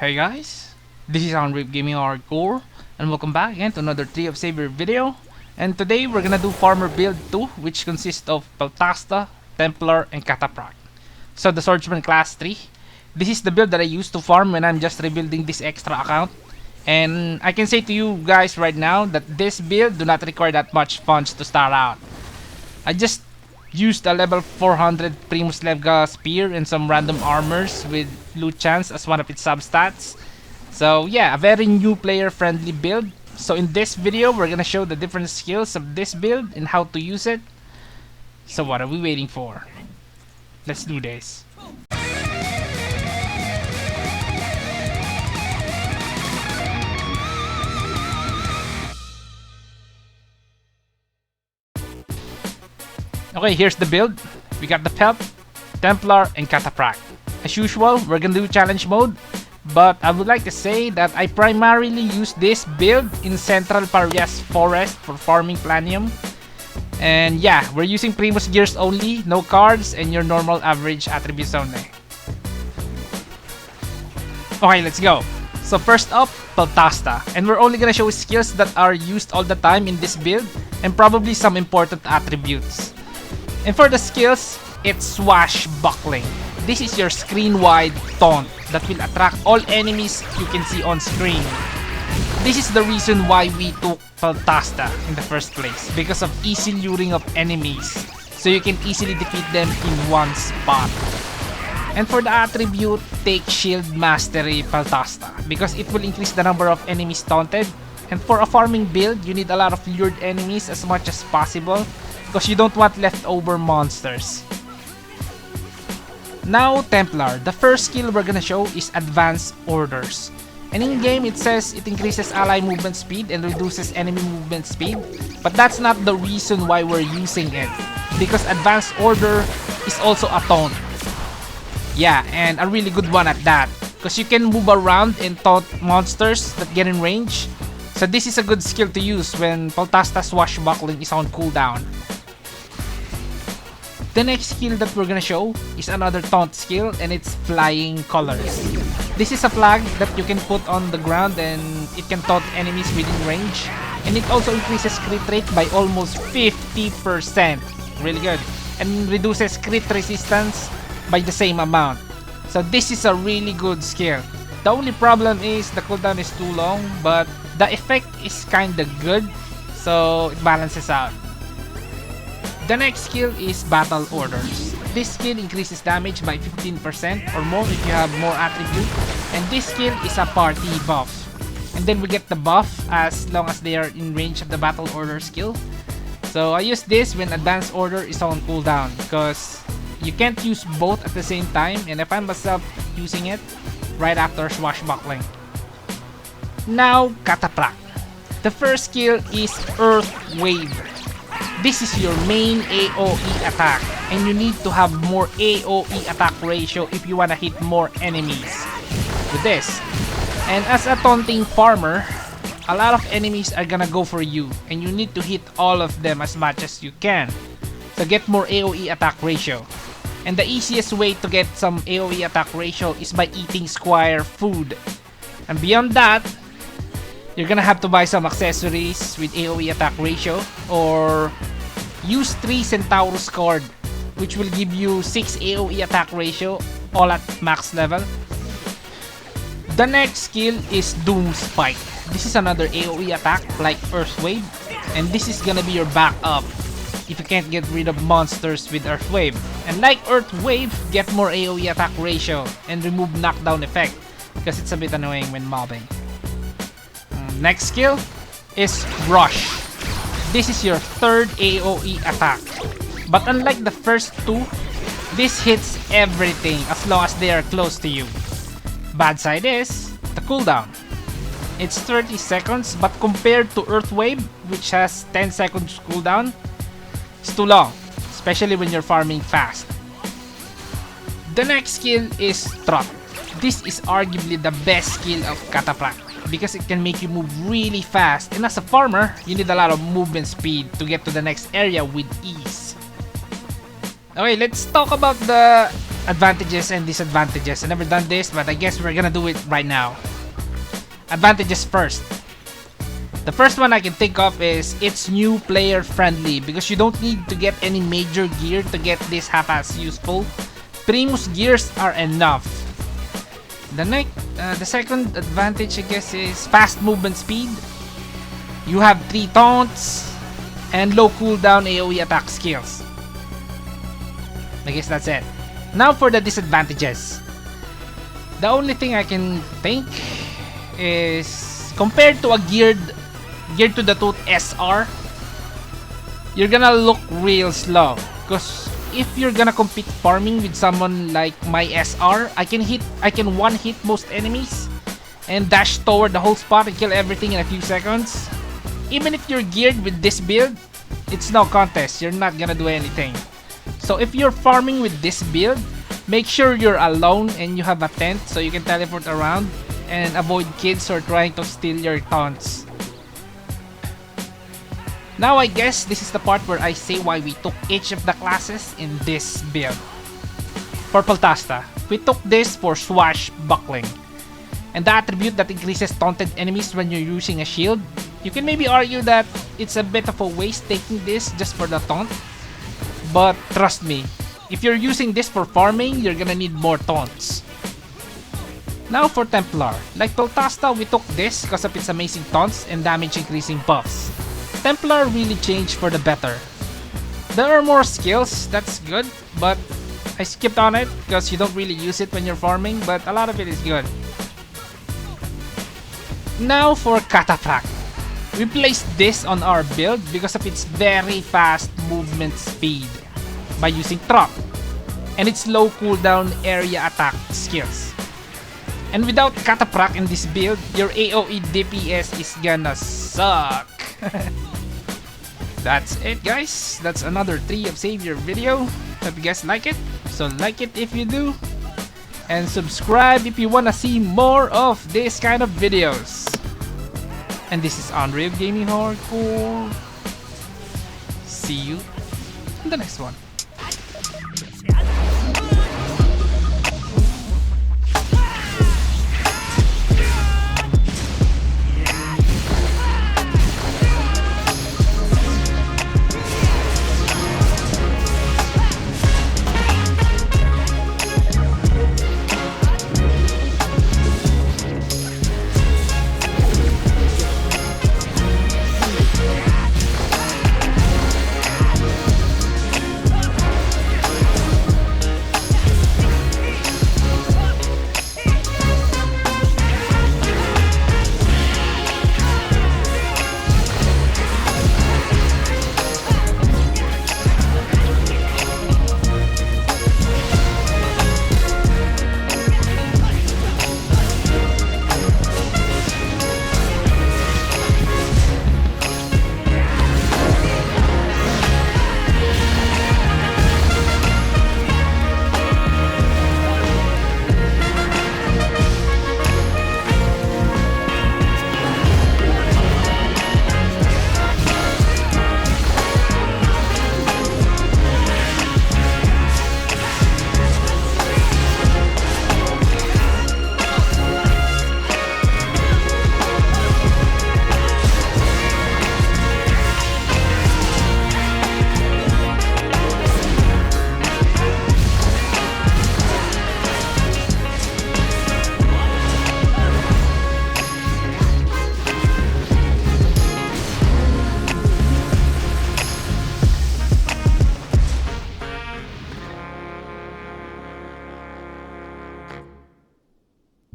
Hey guys, this is Unrip Gaming Hardcore, and welcome back again to another Tree of Savior video. And today we're gonna do Farmer Build 2, which consists of Peltasta, Templar, and Cataphract. So the Swordsman class 3. This is the build that I used to farm when I'm just rebuilding this extra account. And I can say to you guys right now that this build do not require that much funds to start out. I just used a level 400 Primus Levga spear and some random armors with loot chance as one of its substats. So yeah, a very new player friendly build. So in this video we're gonna show the different skills of this build and how to use it. So what are we waiting for? Let's do this. Okay, here's the build. We got the Pelt, Templar, and Cataphract. As usual, we're gonna do challenge mode, but I would like to say that I primarily use this build in Central Parias Forest for farming Planium. And yeah, we're using Primus gears only, no cards, and your normal average attributes only. Okay, let's go. So first up, Peltasta. And we're only gonna show skills that are used all the time in this build, and probably some important attributes. And for the skills, it's Swashbuckling. This is your screen-wide taunt that will attract all enemies you can see on screen. This is the reason why we took Peltasta in the first place, because of easy luring of enemies, so you can easily defeat them in one spot. And for the attribute, take Shield Mastery Peltasta, because it will increase the number of enemies taunted. And for a farming build, you need a lot of lured enemies as much as possible, because you don't want leftover monsters. Now, Templar. The first skill we're gonna show is Advanced Orders. And in game, it says it increases ally movement speed and reduces enemy movement speed. But that's not the reason why we're using it, because Advanced Order is also a taunt. Yeah, and a really good one at that, because you can move around and taunt monsters that get in range. So this is a good skill to use when Peltasta Swashbuckling is on cooldown. The next skill that we're gonna show is another taunt skill, and it's Flying Colors. This is a flag that you can put on the ground and it can taunt enemies within range. And it also increases crit rate by almost 50%. Really good. And reduces crit resistance by the same amount. So this is a really good skill. The only problem is the cooldown is too long, but the effect is kinda good, so it balances out. The next skill is Battle Orders. This skill increases damage by 15% or more if you have more attribute, and this skill is a party buff. And then we get the buff as long as they are in range of the Battle Order skill. So I use this when Advanced Order is on cooldown, because you can't use both at the same time, and I find myself using it right after Swashbuckling. Now, Cataphract. The first skill is Earth Wave. This is your main AoE attack, and you need to have more AoE attack ratio if you wanna hit more enemies with this. And as a taunting farmer, a lot of enemies are gonna go for you, and you need to hit all of them as much as you can to get more AoE attack ratio. And the easiest way to get some AoE attack ratio is by eating Squire food. And beyond that, you're gonna have to buy some accessories with AoE attack ratio, or use 3 Centaurus cord, which will give you 6 AoE attack ratio, all at max level. The next skill is Doom Spike. This is another AoE attack like Earth Wave, and this is gonna be your backup if you can't get rid of monsters with Earth Wave. And like Earth Wave, get more AoE attack ratio and remove knockdown effect, because it's a bit annoying when mobbing. Next skill is Rush. This is your third AoE attack. But unlike the first two, this hits everything as long as they are close to you. Bad side is the cooldown. It's 30 seconds, but compared to Earth Wave, which has 10 seconds cooldown, it's too long, especially when you're farming fast. The next skill is Trot. This is arguably the best skill of Cataphract, because it can make you move really fast, and as a farmer, you need a lot of movement speed to get to the next area with ease. Okay, let's talk about the advantages and disadvantages. I've never done this, but I guess we're gonna do it right now. Advantages first. The first one I can think of is it's new player friendly because you don't need to get any major gear to get this half-ass useful. Primus gears are enough. The second advantage, I guess, is fast movement speed. You have 3 taunts and low cooldown AoE attack skills. I guess that's it. Now for the disadvantages. The only thing I can think is compared to a geared to the tooth SR, you're gonna look real slow. Because if you're gonna compete farming with someone like my SR, I can one hit most enemies and dash toward the whole spot and kill everything in a few seconds. Even if you're geared with this build, it's no contest. You're not gonna do anything. So if you're farming with this build, make sure you're alone and you have a tent so you can teleport around and avoid kids who are trying to steal your taunts. Now I guess this is the part where I say why we took each of the classes in this build. For Peltasta, we took this for swashbuckling, and the attribute that increases taunted enemies when you're using a shield. You can maybe argue that it's a bit of a waste taking this just for the taunt, but trust me, if you're using this for farming, you're gonna need more taunts. Now for Templar, like Peltasta, we took this because of its amazing taunts and damage increasing buffs. Templar really changed for the better. There are more skills, that's good, but I skipped on it because you don't really use it when you're farming, but a lot of it is good. Now for Cataphract. We placed this on our build because of its very fast movement speed by using Trop and its low cooldown area attack skills. And without Cataphract in this build, your AoE DPS is gonna suck. That's it, guys. That's another Tree of Savior video. Hope you guys like it. So like it if you do, and subscribe if you wanna see more of this kind of videos. And this is Andre of Gaming Hardcore. See you in the next one.